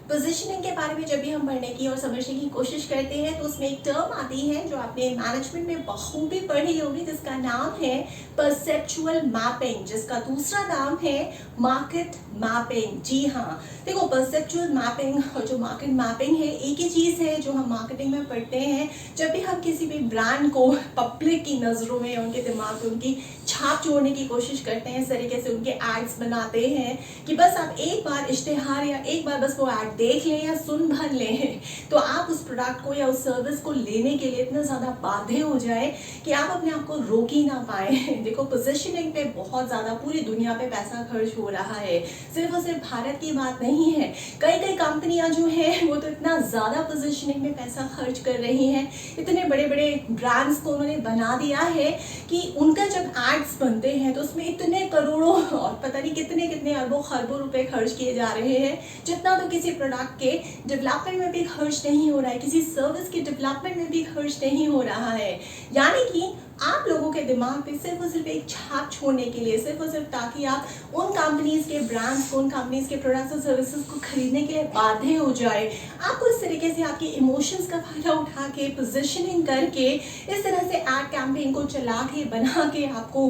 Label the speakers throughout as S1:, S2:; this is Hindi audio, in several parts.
S1: पोजीशनिंग के बारे में जब भी हम पढ़ने की और समझने की कोशिश करते हैं तो उसमें एक टर्म आती है जो आपने मैनेजमेंट में बखूबी पढ़ी होगी, जिसका नाम है परसेप्चुअल मैपिंग, जिसका दूसरा नाम है मार्केट मैपिंग। जी हाँ, देखो परसेप्चुअल मैपिंग और जो मार्केट मैपिंग है एक ही चीज़ है जो हम मार्केटिंग में पढ़ते हैं। जब भी हम किसी भी ब्रांड को पब्लिक की नज़रों में, उनके दिमाग में उनकी छाप छोड़ने की कोशिश करते हैं, इस तरीके से उनके एड्स बनाते हैं कि बस आप एक बार इश्तेहार या एक बार बस वो ऐड देख लें या सुन भर लें तो आप उस प्रोडक्ट को या उस सर्विस को लेने के लिए इतना ज़्यादा बाध्य हो जाए कि आप अपने आप को रोक ही ना पाए। देखो पोजीशनिंग पे बहुत ज़्यादा पूरी दुनिया पे पैसा खर्च हो रहा है, सिर्फ और सिर्फ भारत की बात नहीं है। कई कई कंपनियां जो हैं वो तो इतना ज़्यादा पोजीशनिंग में पैसा खर्च कर रही हैं, इतने बड़े बड़े ब्रांड्स को उन्होंने बना दिया है कि उनका जब एड्स बनते हैं तो उसमें इतने करोड़ों और पता नहीं कितने कितने अरबों खरबों रुपए खर्च किए जा रहे हैं, जितना तो किसी प्रोडक्ट के डेवलपमेंट में भी खर्च नहीं हो रहा है, किसी सर्विस के डेवलपमेंट में भी खर्च नहीं हो रहा है। यानी कि आप लोगों के दिमाग पे सिर्फ और सिर्फ एक छाप छोड़ने के लिए, सिर्फ और सिर्फ ताकि आप उन कंपनीज के ब्रांड्स को, उन कंपनीज के प्रोडक्ट्स और सर्विसेज को खरीदने के लिए बाध्य हो जाए, आपको इस तरीके से आपके इमोशंस का फायदा उठा के पोजीशनिंग करके इस तरह से एड कैंपेन को चला के बना के आपको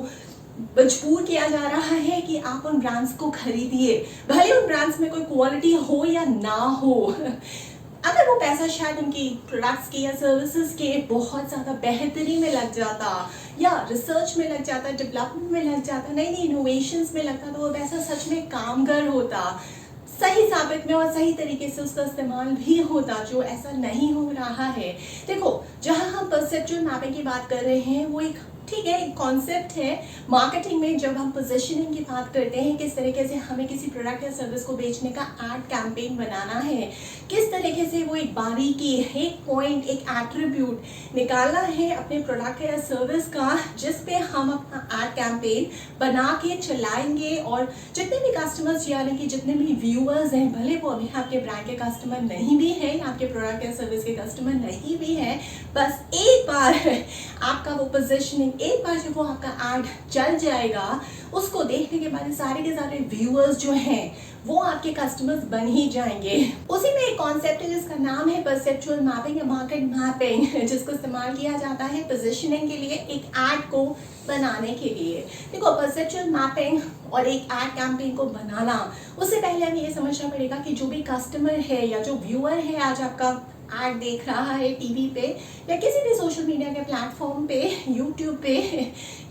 S1: मजबूर किया जा रहा है कि आप उन ब्रांड्स को खरीदिए, भले उन ब्रांड्स में कोई क्वालिटी हो या ना हो। अगर वो पैसा शायद उनकी प्रोडक्ट्स के या सर्विसेज के बहुत ज़्यादा बेहतरी में लग जाता या रिसर्च में लग जाता, डेवलपमेंट में लग जाता, नई नई इनोवेशंस में लगता, तो वो पैसा सच में कामगर होता, सही साबित में और सही तरीके से उसका इस्तेमाल भी होता, जो ऐसा नहीं हो रहा है। देखो, जहां हम परसेप्चुअल मैपिंग की बात कर रहे हैं वो एक ठीक है, एक कॉन्सेप्ट है मार्केटिंग में। जब हम पोजीशनिंग की बात करते हैं, किस तरीके से हमें किसी प्रोडक्ट या सर्विस को बेचने का एड कैंपेन बनाना है, किस तरीके से वो एक बारीकी, एक पॉइंट, एक एट्रीब्यूट निकालना है अपने प्रोडक्ट या सर्विस का, जिस पे हम अपना एड कैंपेन बना के चलाएंगे और जितने भी कस्टमर्स यानी कि जितने भी व्यूअर्स हैं, भले वो अभी आपके ब्रांड के कस्टमर नहीं भी है या आपके प्रोडक्ट या सर्विस के कस्टमर नहीं भी है, बस एक बार आपका वो पोजीशनिंग, एक बार जब वो आपका एड चल जाएगा, उसको देखने के बाद सारे के सारे व्यूअर्स जो हैं वो आपके कस्टमर्स बन ही जाएंगे। उसी में एक कॉन्सेप्ट है जिसका नाम है परसेप्चुअल मैपिंग या मार्केट मैपिंग, जिसको इस्तेमाल किया जाता है पोजीशनिंग के लिए, एक एड को बनाने के लिए। देखो, परसेप्चुअल मैपिंग और एक एड कैंपेन को बनाना, उससे पहले हमें ये समझना पड़ेगा कि जो भी कस्टमर है या जो व्यूअर है आज आपका एड देख रहा है टीवी पे या किसी भी सोशल मीडिया के प्लेटफॉर्म पे, यूट्यूब पे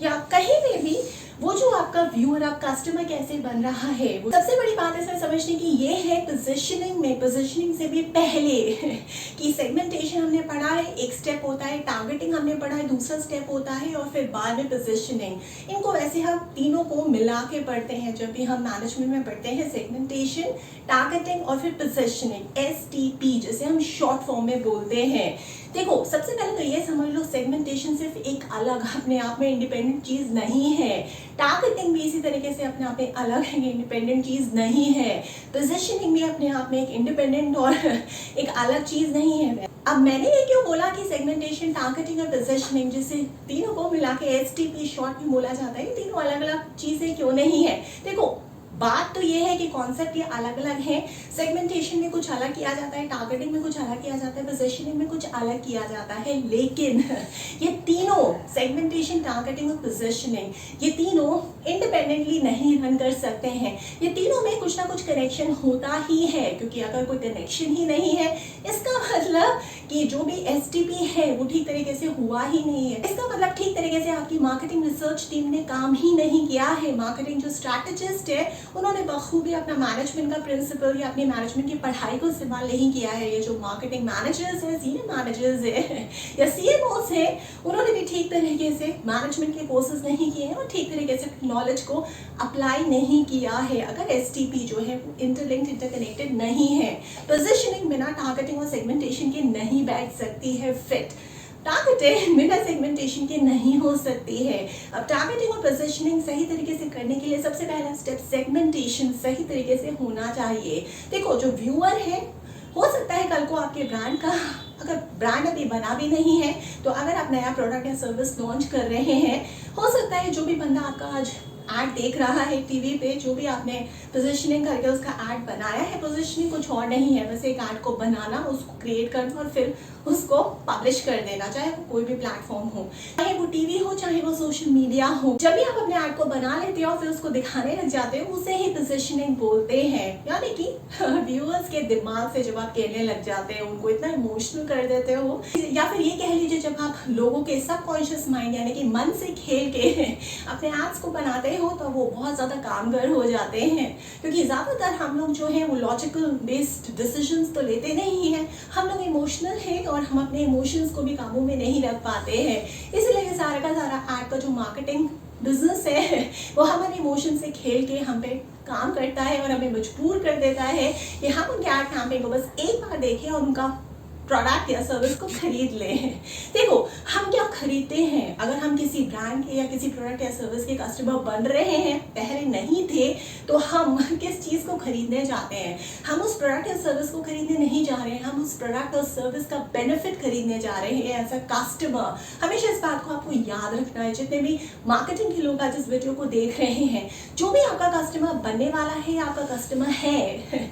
S1: या कहीं पे भी, वो जो आपका व्यूअर, आप कस्टमर कैसे बन रहा है, वो सबसे बड़ी बात इसमें समझने की ये है पोजीशनिंग में, पोजीशनिंग से भी पहले कि सेगमेंटेशन हमने पढ़ा है, एक स्टेप होता है, टारगेटिंग हमने पढ़ा है, दूसरा स्टेप होता है और फिर बाद में पोजीशनिंग। इनको वैसे हम तीनों को मिला के पढ़ते हैं जब भी हम मैनेजमेंट में पढ़ते हैं, सेगमेंटेशन, टारगेटिंग और फिर पोजीशनिंग, STP जिसे हम शॉर्ट फॉर्म में बोलते हैं। देखो, सबसे पहले तो ये समझ लो, सेगमेंटेशन सिर्फ एक अलग अपने आप में इंडिपेंडेंट चीज नहीं है, टारगेटिंग भी इसी तरीके से अपने आप में अलग है, इंडिपेंडेंट चीज नहीं है, पोजीशनिंग भी अपने आप में एक इंडिपेंडेंट और एक अलग चीज नहीं है। अब मैंने ये क्यों बोला कि सेगमेंटेशन, टारगेटिंग और पोजीशनिंग, जिसे तीनों को मिला के STP शॉर्ट में बोला जाता है, ये तीनों अलग अलग चीजें क्यों नहीं है? देखो, बात तो ये है कि कॉन्सेप्ट ये अलग अलग है, सेगमेंटेशन में कुछ अलग किया जाता है, टारगेटिंग में कुछ अलग किया जाता है, पोजीशनिंग में कुछ अलग किया जाता है, लेकिन ये तीनों, सेगमेंटेशन, टारगेटिंग और पोजीशनिंग, ये तीनों इंडिपेंडेंटली नहीं रन कर सकते हैं। ये तीनों में कुछ ना कुछ कनेक्शन होता ही है, क्योंकि अगर कोई कनेक्शन ही नहीं है, इसका मतलब कि जो भी STP है वो ठीक तरीके से हुआ ही नहीं है। इसका मतलब ठीक तरीके से आपकी मार्केटिंग रिसर्च टीम ने काम ही नहीं किया है। मार्केटिंग जो स्ट्रैटेजिस्ट है उन्होंने बखूबी अपना मैनेजमेंट का प्रिंसिपल या अपनी मैनेजमेंट की पढ़ाई को इस्तेमाल नहीं किया है। ये जो मार्केटिंग मैनेजर्स हैं, सीनियर मैनेजर्स हैं या CMOs हैं, उन्होंने भी ठीक तरीके से मैनेजमेंट के कोर्सेज नहीं किए हैं और ठीक तरीके से नॉलेज को अप्लाई नहीं किया है। अगर STP जो है वो इंटरलिंक्ड, इंटरकनेक्टेड नहीं है, पोजीशनिंग बिना टारगेटिंग और सेगमेंटेशन के नहीं बैठ सकती है फिट, टारगेटिंग बिना सेगमेंटेशन के नहीं हो सकती है। अब टारगेटिंग और पोजीशनिंग सही तरीके से करने के लिए सबसे पहला स्टेप सेगमेंटेशन सही तरीके से होना चाहिए। देखो, जो व्यूअर है, हो सकता है कल को आपके ब्रांड का, अगर ब्रांड अभी बना भी नहीं है तो अगर आप नया प्रोडक्ट या सर्विस लॉन्च कर रहे हैं, हो सकता है जो भी बंदा आपका आज ऐड देख रहा है टीवी पे, जो भी आपने पोजीशनिंग करके उसका ऐड बनाया है, पोजीशनिंग कुछ और नहीं है, बस एक ऐड को बनाना, उसको क्रिएट करना और फिर उसको पब्लिश कर देना, चाहे वो कोई भी प्लेटफॉर्म हो, चाहे वो टीवी हो, चाहे वो सोशल मीडिया हो। जब भी आप अपने ऐड को बना लेते हो और फिर उसको दिखाने लग जाते हो, उसे ही पोजीशनिंग बोलते हैं। यानी कि व्यूअर्स के दिमाग से जब आप खेलने लग जाते हो, उनको इतना इमोशनल कर देते हो, या फिर ये कह लीजिए जब आप लोगों के सबकॉन्शियस माइंड यानी कि मन से खेल के अपने एड्स को बनाते हो, तो वो बहुत ज़्यादा कामगर हो जाते हैं। क्योंकि ज़्यादातर हम लोग जो है वो लॉजिकल बेस्ड डिसीजंस तो लेते नहीं हैं, हम लोग इमोशनल हैं और हम अपने इमोशंस को भी काबू में नहीं रख पाते हैं। इसलिए सारा का सारा ऐड का जो मार्केटिंग बिजनेस है वो हमारे इमोशन से खेल के हम पे काम करता है और हमें मजबूर कर देता है कि हम उनके ऐड कैंपेन को बस एक बार देखें और उनका प्रोडक्ट या सर्विस को खरीद लें। देखो, हम क्या खरीदते हैं, अगर हम किसी ब्रांड के या किसी प्रोडक्ट या सर्विस के कस्टमर बन रहे हैं, पहले नहीं थे, तो हम किस चीज़ को खरीदने जाते हैं? हम उस प्रोडक्ट या सर्विस को खरीदने नहीं जा रहे हैं, हम उस प्रोडक्ट और सर्विस का बेनिफिट खरीदने जा रहे हैं एज अ कस्टमर। हमेशा इस बात को आपको याद रखना है। जितने भी मार्केटिंग के लोग आज इस वीडियो को देख रहे हैं, जो भी आपका कस्टमर बनने वाला है, आपका कस्टमर है,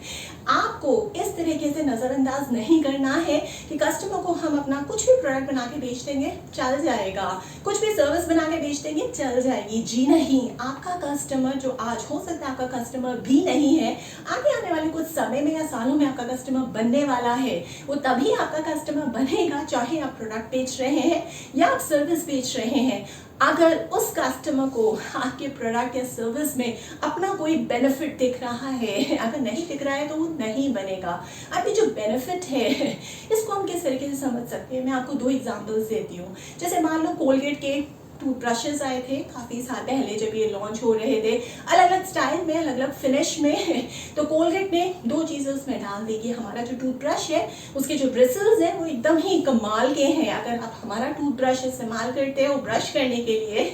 S1: आपको इस तरीके से नज़रअंदाज नहीं करना है कि कस्टमर को हम अपना कुछ भी प्रोडक्ट बना के बेच देंगे चल जाएगा, कुछ भी सर्विस बना के बेच देंगे चल जाएगी। जी नहीं, आपका कस्टमर जो आज हो सकता है आपका कस्टमर भी नहीं है, आगे आने वाले कुछ समय में या सालों में आपका कस्टमर बनने वाला है। वो तभी आपका कस्टमर बनेगा चाहे आप प्रोडक्ट बेच रहे हैं या आप सर्विस बेच रहे हैं। अगर उस कस्टमर को आपके प्रोडक्ट या सर्विस में अपना कोई बेनिफिट दिख रहा है, अगर नहीं दिख रहा है तो वो नहीं बनेगा। अब ये जो बेनिफिट है इसको हम किस तरीके से समझ सकते हैं, मैं आपको 2 एग्जांपल्स देती हूँ। जैसे मान लो कोलगेट के टूथब्रशेस आए थे काफ़ी साल पहले जब ये लॉन्च हो रहे थे, अलग अलग स्टाइल में, अलग अलग फिनिश में। तो कोलगेट ने 2 चीज़ें उसमें डाल दी कि हमारा जो टूथब्रश है उसके जो ब्रिसल्स हैं वो एकदम ही कमाल के हैं। अगर आप हमारा टूथब्रश इस्तेमाल करते हो ब्रश करने के लिए,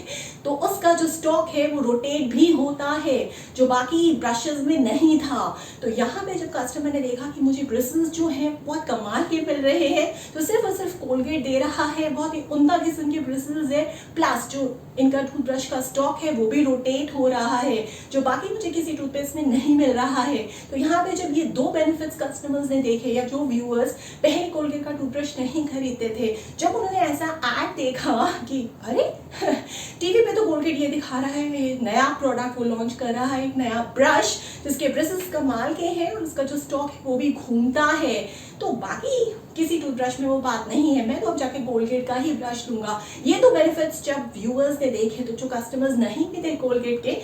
S1: तो उसका जो स्टॉक है वो रोटेट भी होता है, जो बाकी ब्रशेस में नहीं था। तो यहाँ पे जब कस्टमर ने देखा कि मुझे ब्रिसल्स जो है बहुत कमाल के मिल रहे हैं, तो सिर्फ और सिर्फ कोलगेट दे रहा है, बहुत ही उम्दा किस्म के ब्रिसल्स है, प्लस जो इनका टूथब्रश का स्टॉक है वो भी रोटेट हो रहा है, जो बाकी मुझे किसी टूथपेस्ट में नहीं मिल रहा है। तो यहाँ पे जब ये 2 बेनिफिट्स कस्टमर्स ने देखे, या जो व्यूअर्स पहले कोलगेट का टूथब्रश नहीं खरीदते थे, जब उन्होंने ऐसा ऐड देखा कि अरे टीवी पे तो कोलगेट ये दिखा रहा है, ये नया प्रोडक्ट वो लॉन्च कर रहा है, एक नया ब्रश जिसके ब्रिसल्स कमाल के हैं और उसका जो स्टॉक है वो भी घूमता है, तो बाकी किसी टूथब्रश में वो बात नहीं है, मैं तो अब जाके कोलगेट का ही ब्रश लूंगा। ये तो बेनिफिट्स जब व्यूअर्स ने देखे, तो जो कस्टमर्स नहीं भी थे कोलगेट के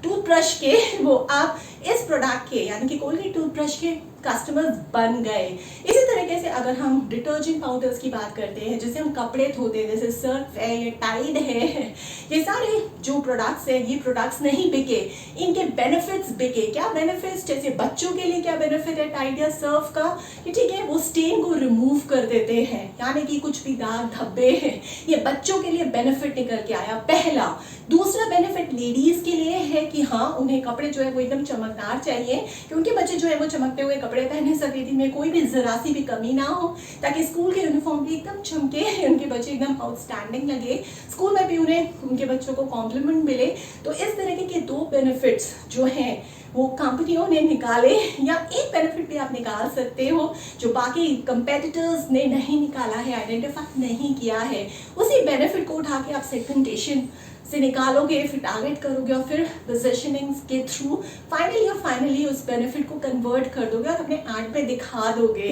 S1: टूथब्रश के, वो आप इस प्रोडक्ट के यानी कि कोलगेट टूथब्रश के कस्टमर्स बन गए। इसी तरीके से अगर हम डिटर्जेंट पाउडर्स की बात करते हैं, जिससे हम कपड़े धोते हैं, जैसे सर्फ है, ये टाइड है, ये सारे जो प्रोडक्ट्स हैं, ये प्रोडक्ट्स नहीं बिके, इनके बेनिफिट्स बिके। क्या बेनिफिट्स? जैसे बच्चों के लिए क्या बेनिफिट है टाइड या सर्फ का कि ठीक है वो स्टेन को रिमूव कर देते हैं, यानी कि कुछ भी दाग धब्बे हैं, ये बच्चों के लिए बेनिफिट निकल के आया, पहला। दूसरा बेनिफिट लेडीज के लिए है कि हाँ, उन्हें कपड़े जो है वो एकदम चमकदार चाहिए, कि उनके बच्चे जो है वो चमकते हुए कपड़े पहने सके, में कोई भी जरा सी भी कमी ना हो, ताकि स्कूल के यूनिफॉर्म भी एकदम चमके, उनके बच्चे एकदम आउटस्टैंडिंग लगे, स्कूल में भी उन्हें उनके बच्चों को कॉम्प्लीमेंट मिले। तो इस तरीके के 2 बेनिफिट्स जो हैं वो कंपनियों ने निकाले, या एक बेनिफिट भी आप निकाल सकते हो जो बाकी कंपेटिटर्स ने नहीं निकाला है, आइडेंटिफाई नहीं किया है। उसी बेनिफिट को उठा के आप सेगमेंटेशन से निकालोगे, फिर टारगेट करोगे और फिर पोजीशनिंग के थ्रू फाइनली उस बेनिफिट को कन्वर्ट कर दोगे और अपने ऐड पे दिखा दोगे।